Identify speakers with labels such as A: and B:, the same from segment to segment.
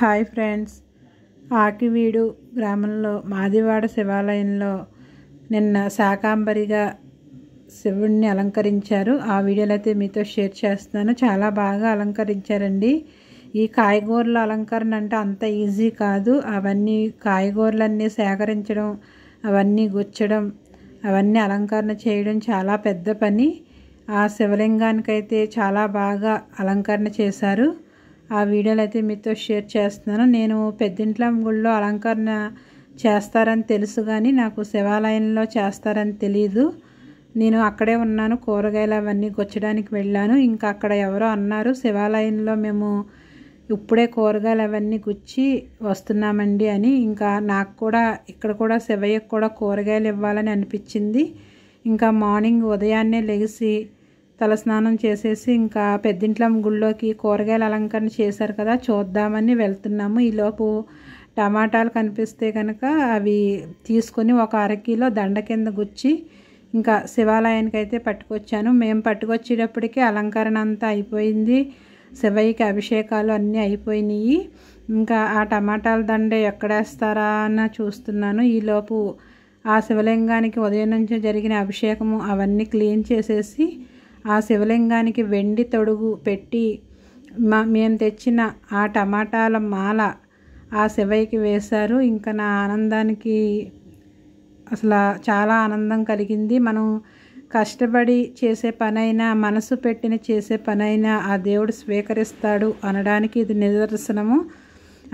A: Hi friends, Akividu గ్రామంలో మాదివాడ శివాలయంలో నిన్న శాకాంబరిగా శివుణ్ణి అలంకరించారు. ఆ వీడియోలో అయితే మీతో షేర్ చేస్తున్నాను. చాలా బాగా అలంకరించారండి. ఈ కాయగూరల అలంకరణ అంటే అంత ఈజీ కాదు. అవన్నీ కాయగూరలన్నీ సేకరించడం, అవన్నీ గుచ్చడం, అవన్నీ అలంకరణ చేయడం చాలా పెద్ద పని. ఆ శివలింగానికైతే చాలా బాగా అలంకరణ చేశారు. ఆ వీడియోలు అయితే మీతో షేర్ చేస్తున్నాను. నేను పెద్దింట్లం గుళ్ళో అలంకరణ చేస్తారని తెలుసు, కానీ నాకు శివాలయంలో చేస్తారని తెలీదు. నేను అక్కడే ఉన్నాను, కూరగాయలు అవన్నీ గుచ్చడానికి వెళ్ళాను. ఇంకా అక్కడ ఎవరో అన్నారు, శివాలయంలో మేము ఇప్పుడే కూరగాయలు అవన్నీ గుచ్చి వస్తున్నామండి అని. ఇంకా నాకు కూడా ఇక్కడ కూడా శివయ్యకు కూడా కూరగాయలు ఇవ్వాలని అనిపించింది. ఇంకా మార్నింగ్ ఉదయాన్నే లెగిసి తలస్నానం చేసేసి ఇంకా పెద్దింట్లం గుళ్ళోకి కూరగాయల అలంకరణ చేశారు కదా, చూద్దామని వెళ్తున్నాము. ఈలోపు టమాటాలు కనిపిస్తే కనుక అవి తీసుకొని ఒక అరకిలో దండ కింద గుచ్చి ఇంకా శివాలయానికి అయితే పట్టుకొచ్చాను. మేము పట్టుకొచ్చేటప్పటికి అలంకరణ అంతా అయిపోయింది. శివయ్యకి అభిషేకాలు అన్నీ అయిపోయినాయి. ఇంకా ఆ టమాటాల దండ ఎక్కడేస్తారా అని చూస్తున్నాను. ఈలోపు ఆ శివలింగానికి ఉదయం నుంచి జరిగిన అభిషేకము అవన్నీ క్లీన్ చేసేసి ఆ శివలింగానికి వెండి తొడుగు పెట్టి మేము తెచ్చిన ఆ టమాటాల మాల ఆ శివయ్యకి వేశారు. ఇంకా నా ఆనందానికి అసలు చాలా ఆనందం కలిగింది. మనం కష్టపడి చేసే పనైనా, మనసు పెట్టిన చేసే పనైనా ఆ దేవుడు స్వీకరిస్తాడు అనడానికి ఇది నిదర్శనము.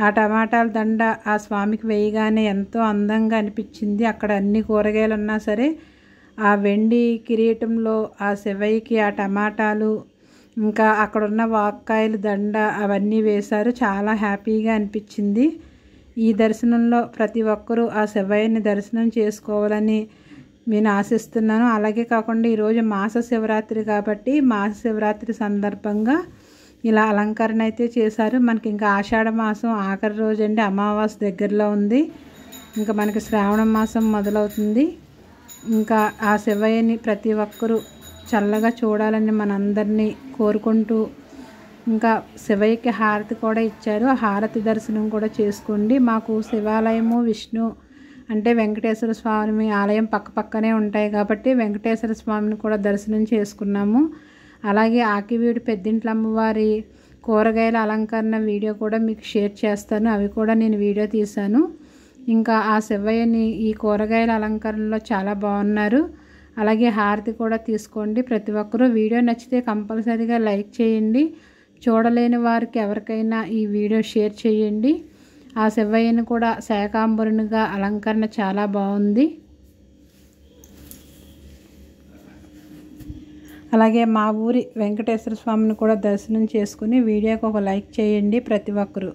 A: ఆ టమాటాల దండ ఆ స్వామికి వేయగానే ఎంతో అందంగా అనిపించింది. అక్కడ అన్ని కూరగాయలు ఉన్నా సరే ఆ వెండి కిరీటంలో ఆ శివయ్యకి ఆ టమాటాలు, ఇంకా అక్కడున్న వాక్కాయలు దండ అవన్నీ వేశారు. చాలా హ్యాపీగా అనిపించింది. ఈ దర్శనంలో ప్రతి ఒక్కరూ ఆ శివయ్యని దర్శనం చేసుకోవాలని నేను ఆశిస్తున్నాను. అలాగే కాకుండా ఈరోజు మాస శివరాత్రి కాబట్టి మాస శివరాత్రి సందర్భంగా ఇలా అలంకరణ అయితే చేశారు. మనకి ఇంకా ఆషాఢ మాసం ఆఖరి రోజు అండి, అమావాస్య దగ్గరలో ఉంది. ఇంకా మనకి శ్రావణ మాసం మొదలవుతుంది. ఇంకా ఆ శివయ్యని ప్రతి ఒక్కరూ చల్లగా చూడాలని మనందరినీ కోరుకుంటూ ఇంకా శివయ్యకి హారతి కూడా ఇచ్చారు. ఆ హారతి దర్శనం కూడా చేసుకోండి. మాకు శివాలయము, విష్ణు అంటే వెంకటేశ్వర స్వామి ఆలయం పక్కనే ఉంటాయి కాబట్టి వెంకటేశ్వర స్వామిని కూడా దర్శనం చేసుకున్నాము. అలాగే ఆకివీడు పెద్దింట్లమ్మవారి కూరగాయల అలంకరణ వీడియో కూడా మీకు షేర్ చేస్తాను. అవి కూడా నేను వీడియో తీశాను. ఇంకా ఆ శివయ్యని ఈ కూరగాయల అలంకరణలో చాలా బాగున్నారు. అలాగే హారతి కూడా తీసుకోండి ప్రతి ఒక్కరూ. వీడియో నచ్చితే కంపల్సరీగా లైక్ చేయండి. చూడలేని వారికి ఎవరికైనా ఈ వీడియో షేర్ చేయండి. ఆ శివయ్యని కూడా శాకాంబరునిగా అలంకరణ చాలా బాగుంది. అలాగే మా ఊరి వెంకటేశ్వర స్వామిని కూడా దర్శనం చేసుకుని వీడియోకి ఒక లైక్ చేయండి ప్రతి ఒక్కరూ.